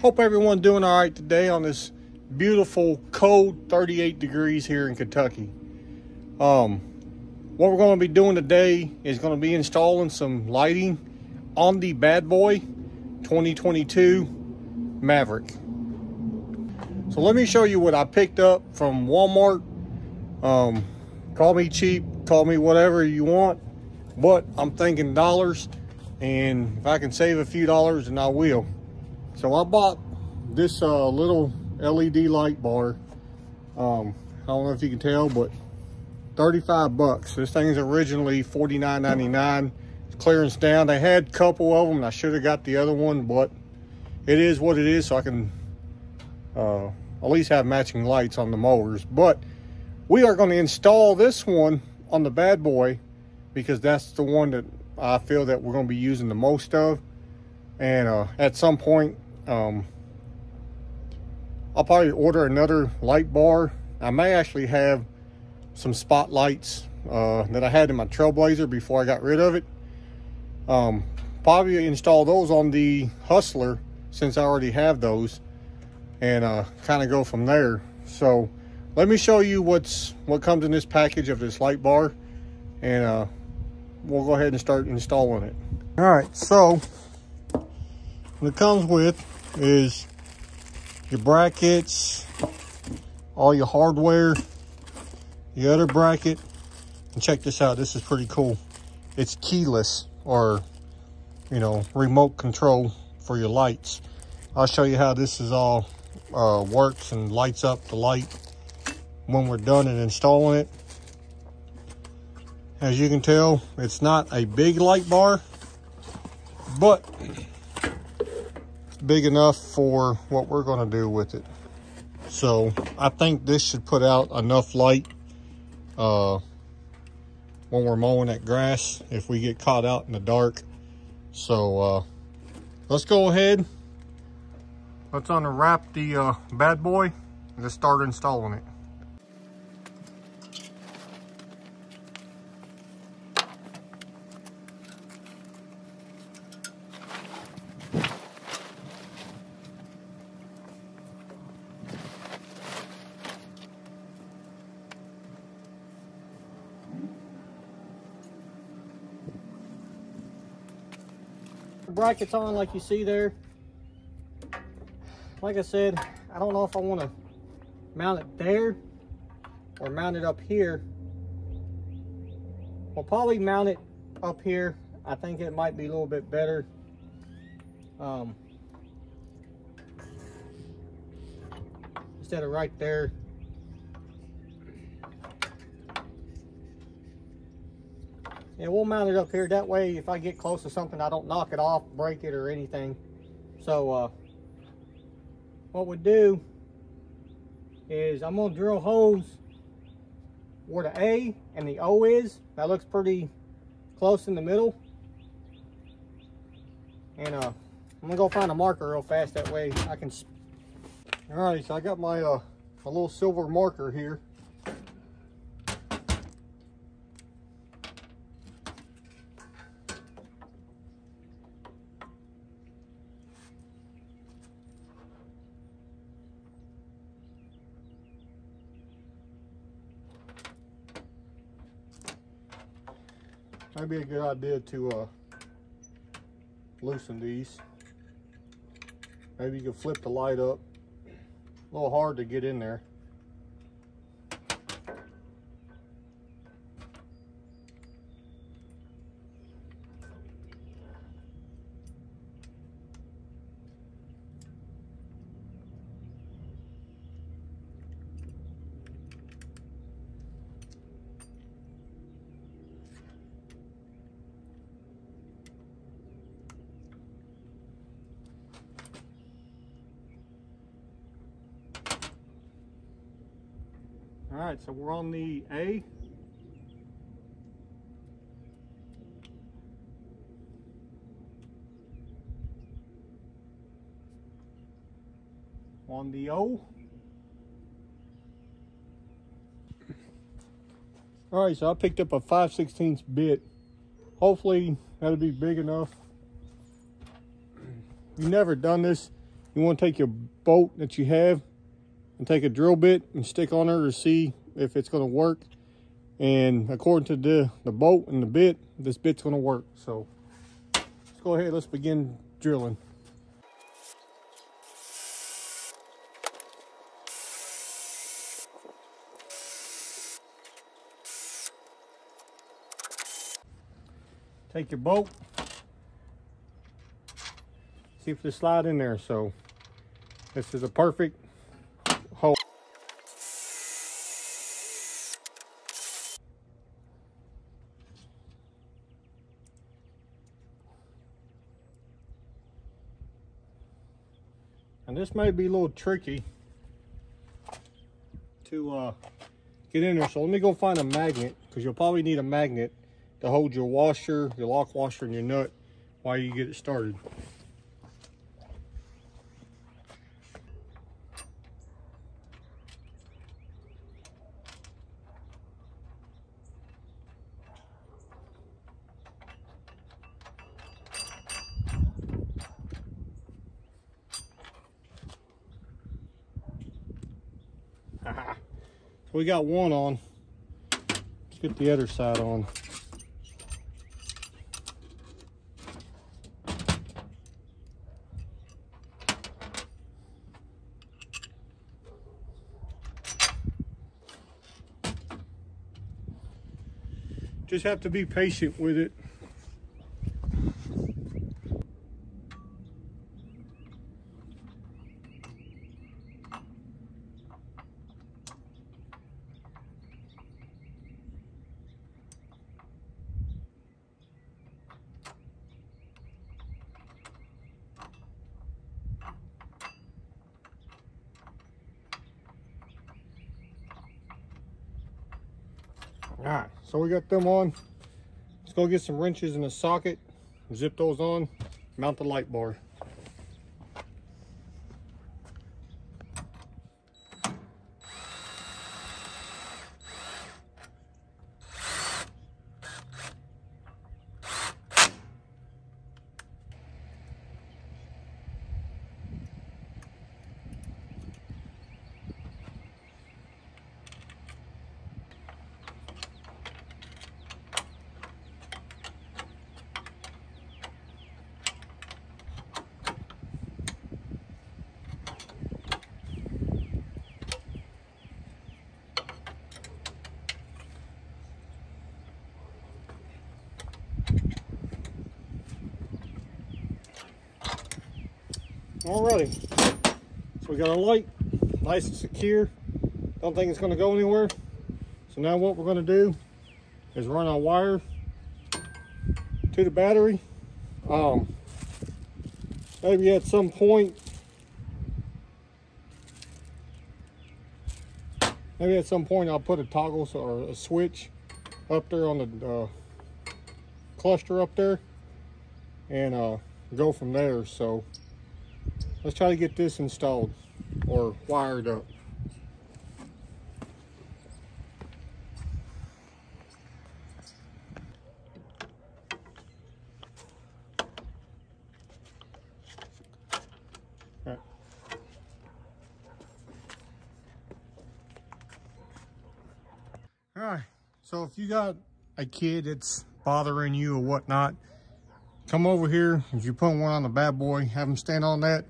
Hope everyone's doing all right today on this beautiful, cold 38 degrees here in Kentucky. What we're going to be doing today is going to be installing some lighting on the Bad Boy 2022 Maverick. So let me show you what I picked up from Walmart. Call me cheap, call me whatever you want, but I'm thinking dollars, and if I can save a few dollars, then I will. So I bought this little LED light bar. I don't know if you can tell, but 35 bucks. This thing's originally $49.99. It's clearance down. They had a couple of them, and I should have got the other one, but it is what it is, so I can at least have matching lights on the mowers. But we are going to install this one on the Bad Boy because that's the one that I feel that we're going to be using the most of. And at some point, I'll probably order another light bar. I may actually have some spotlights that I had in my Trailblazer before I got rid of it. Probably install those on the Hustler since I already have those, and kind of go from there. So let me show you what comes in this package of this light bar, and we'll go ahead and start installing it. All right, so what it comes with is your brackets, all your hardware, the other bracket, and check this out. This is pretty cool. It's keyless, or remote control for your lights. I'll show you how this is all works and lights up the light when we're done and installing it. As you can tell, it's not a big light bar, but it's big enough for what we're going to do with it. So I think this should put out enough light when we're mowing that grass if we get caught out in the dark. So let's go ahead. Let's unwrap the Bad Boy and let's start installing it. Brackets on like you see there. Like I said, I don't know if I want to mount it there or mount it up here. We'll probably mount it up here. I think it might be a little bit better. Instead of right there. Yeah, we'll mount it up here. That way, if I get close to something, I don't knock it off, break it, or anything. So, what we do is I'm going to drill holes where the A and the O is. That looks pretty close in the middle. And I'm going to go find a marker real fast. That way I can... Alright, so I got my my little silver marker here. Might be a good idea to loosen these. Maybe you can flip the light up. A little hard to get in there. All right, so we're on the A. On the O. All right, so I picked up a 5/16 bit. Hopefully that'll be big enough. If you've never done this, you want to take your bolt that you have and take a drill bit and stick on her to see if it's going to work. And according to the bolt and the bit, this bit's going to work. So let's go ahead, let's begin drilling. Take your bolt, see if they slide in there. So this is a perfect hole. And this may be a little tricky to get in there. So let me go find a magnet, because you'll probably need a magnet to hold your washer, your lock washer, and your nut while you get it started. So we got one on. Let's get the other side on. Just have to be patient with it. All right, so we got them on. Let's go get some wrenches in the socket, zip those on, mount the light bar. Alrighty, so we got our light nice and secure. Don't think it's going to go anywhere. So now what we're going to do is run our wire to the battery. Maybe at some point, I'll put a toggle or a switch up there on the cluster up there, and go from there. So let's try to get this installed or wired up. All right, so if you got a kid that's bothering you or whatnot, come over here. If you put one on the bad boy, have them stand on that.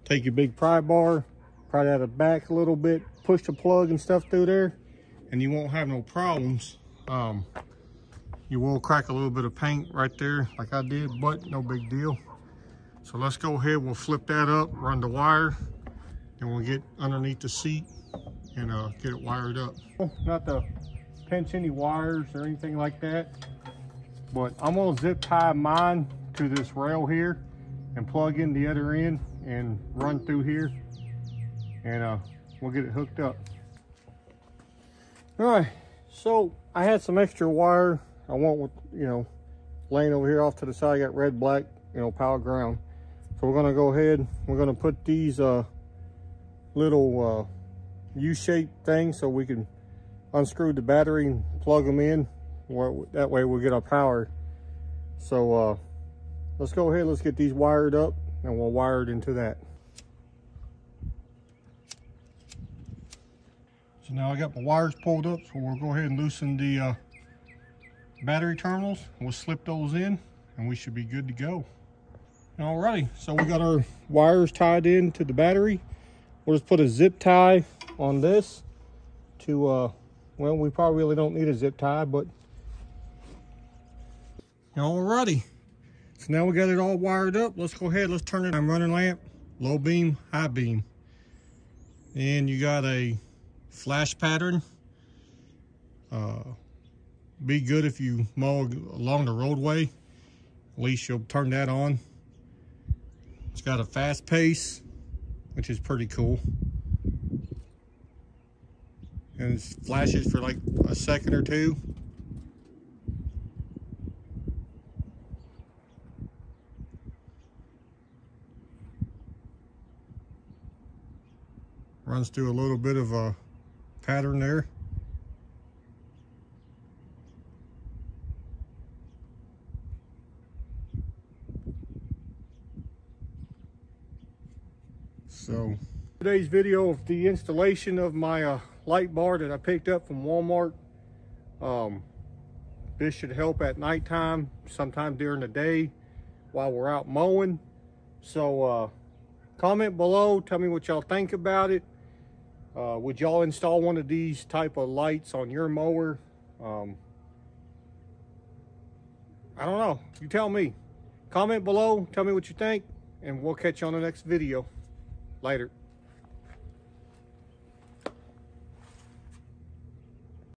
Take your big pry bar, pry that back a little bit, push the plug and stuff through there, and you won't have no problems. You will crack a little bit of paint right there like I did, but no big deal. So let's go ahead, we'll flip that up, run the wire, and we'll get underneath the seat and get it wired up. Not to pinch any wires or anything like that, but I'm gonna zip tie mine to this rail here and plug in the other end and run through here, and we'll get it hooked up. All right, so I had some extra wire I want with, laying over here off to the side. I got red, black, power ground. So we're gonna go ahead, we're gonna put these little U-shaped things so we can unscrew the battery and plug them in. That way we'll get our power. So let's go ahead, let's get these wired up and we'll wire it into that. So now I got my wires pulled up, so we'll go ahead and loosen the battery terminals. We'll slip those in and we should be good to go. Alrighty, so we got our wires tied in to the battery. We'll just put a zip tie on this to, well, we probably really don't need a zip tie, but. Alrighty, so now we got it all wired up. Let's go ahead, let's turn it on running lamp, low beam, high beam. And you got a flash pattern. Be good if you mow along the roadway. At least you'll turn that on. It's got a fast pace, which is pretty cool. And it flashes for like a second or two. Runs through a little bit of a pattern there. So today's video of the installation of my light bar that I picked up from Walmart. This should help at nighttime, sometime during the day while we're out mowing. So comment below, tell me what y'all think about it. Would y'all install one of these type of lights on your mower? I don't know, you tell me. Comment below, tell me what you think, and we'll catch you on the next video. Later.